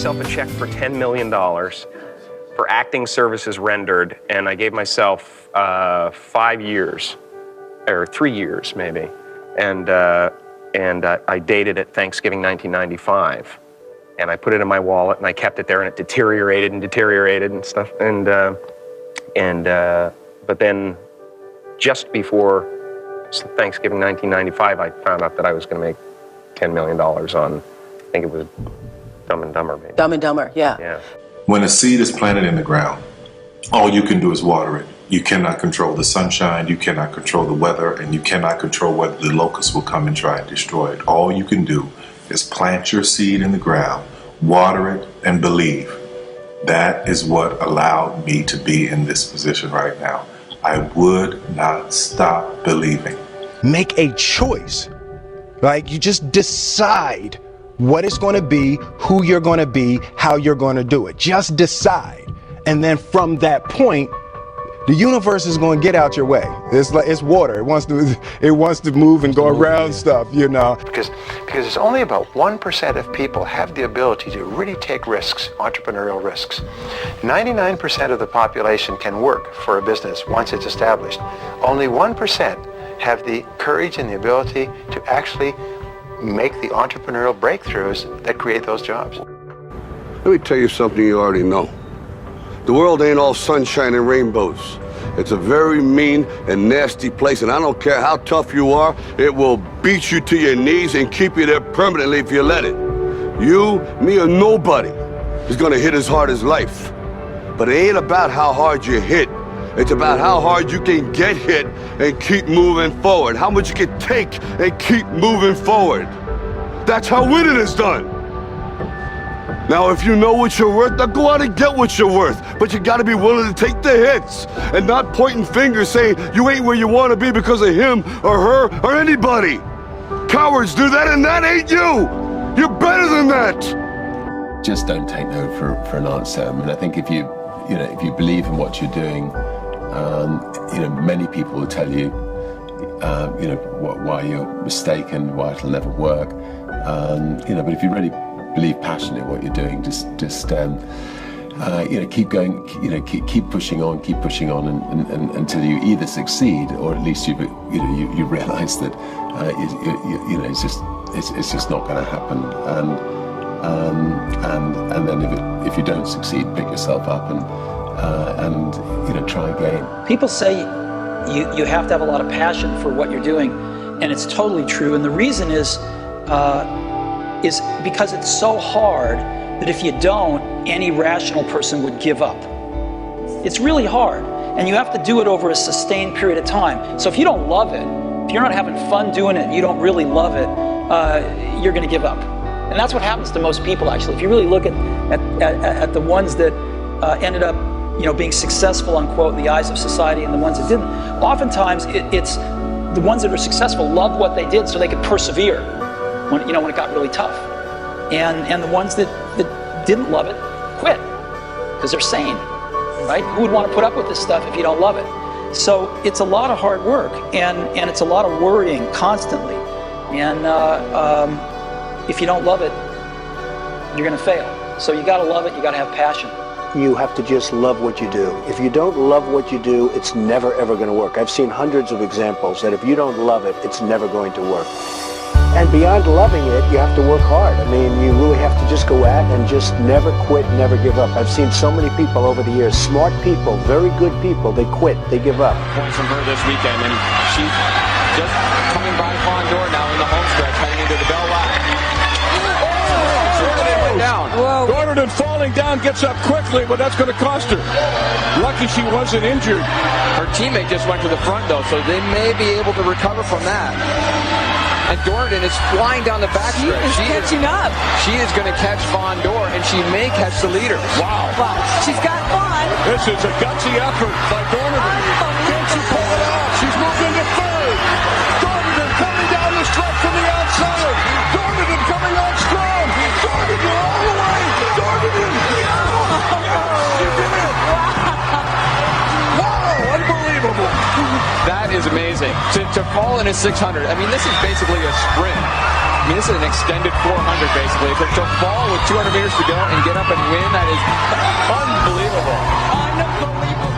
myself a check for $10 million for acting services rendered, and I gave myself 5 years, or 3 years maybe, and I dated it Thanksgiving 1995, and I put it in my wallet, and I kept it there, and it deteriorated and stuff, but then just before Thanksgiving 1995, I found out that I was going to make $10 million on, I think it was Dumb and Dumber, maybe. Dumb and Dumber, yeah. When a seed is planted in the ground, all you can do is water it. You cannot control the sunshine, you cannot control the weather, and you cannot control whether the locusts will come and try and destroy it. All you can do is plant your seed in the ground, water it, and believe. That is what allowed me to be in this position right now. I would not stop believing. Make a choice. Like, you just decide what it's going to be, who you're going to be, how you're going to do it. Just decide. And then from that point, the universe is going to get out your way. It's like, it's water. It wants to move and go around stuff, you know. Because it's only about 1% of people have the ability to really take risks, entrepreneurial risks. 99% of the population can work for a business once it's established. Only 1% have the courage and the ability to actually make the entrepreneurial breakthroughs that create those jobs. Let me tell you something you already know. The world ain't all sunshine and rainbows. It's a very mean and nasty place, and I don't care how tough you are, it will beat you to your knees and keep you there permanently if you let it. You, me, or nobody is gonna hit as hard as life. But it ain't about how hard you hit. It's about how hard you can get hit and keep moving forward. How much you can take and keep moving forward. That's how winning is done. Now, if you know what you're worth, now go out and get what you're worth. But you gotta be willing to take the hits and not pointing fingers saying you ain't where you wanna be because of him or her or anybody. Cowards do that, and that ain't you. You're better than that. Just don't take no for an answer. I mean, I think if you believe in what you're doing, many people will tell you, why you're mistaken, why it'll never work. But if you really believe passionately in what you're doing, just keep going, keep pushing on, and until you either succeed or at least you realize that it's just not going to happen. And then if you don't succeed, pick yourself up and try again. People say you have to have a lot of passion for what you're doing, and it's totally true. And the reason is because it's so hard that if you don't, any rational person would give up. It's really hard, and you have to do it over a sustained period of time. So if you don't love it, if you're not having fun doing it, and you don't really love it, you're going to give up. And that's what happens to most people, actually. If you really look at the ones that ended up, being successful, unquote, in the eyes of society, and the ones that didn't, oftentimes it's the ones that are successful loved what they did so they could persevere when it got really tough. And the ones that didn't love it quit because they're sane, right? Who would want to put up with this stuff if you don't love it? So it's a lot of hard work, and it's a lot of worrying constantly. And if you don't love it, you're going to fail. So you got to love it. You got to have passion. You have to just love what you do. If you don't love what you do, it's never, ever going to work. I've seen hundreds of examples that if you don't love it, it's never going to work. And beyond loving it, you have to work hard. I mean, you really have to just go at and just never quit, never give up. I've seen so many people over the years, smart people, very good people, they quit, they give up. Points from her this weekend, and she's just coming by Fondor now in the home stretch, heading into the bell line. Gordon falling down, gets up quickly, but that's going to cost her. Lucky she wasn't injured. Her teammate just went to the front, though, so they may be able to recover from that. And Dornan is flying down the backstretch. She is catching up. She is going to catch Fondor, and she may catch the leader. Wow. She's got fun. This is a gutsy effort by Dornan. Can she pull it off? She's moved into third. Dornan coming down the stretch from the outside. Dornan coming on strong. Dornan all the way. Dornan. She did it. Wow. Unbelievable. That is amazing. To fall in a 600, I mean, this is basically a sprint. I mean, this is an extended 400, basically. So to fall with 200 meters to go and get up and win, that is unbelievable. Unbelievable.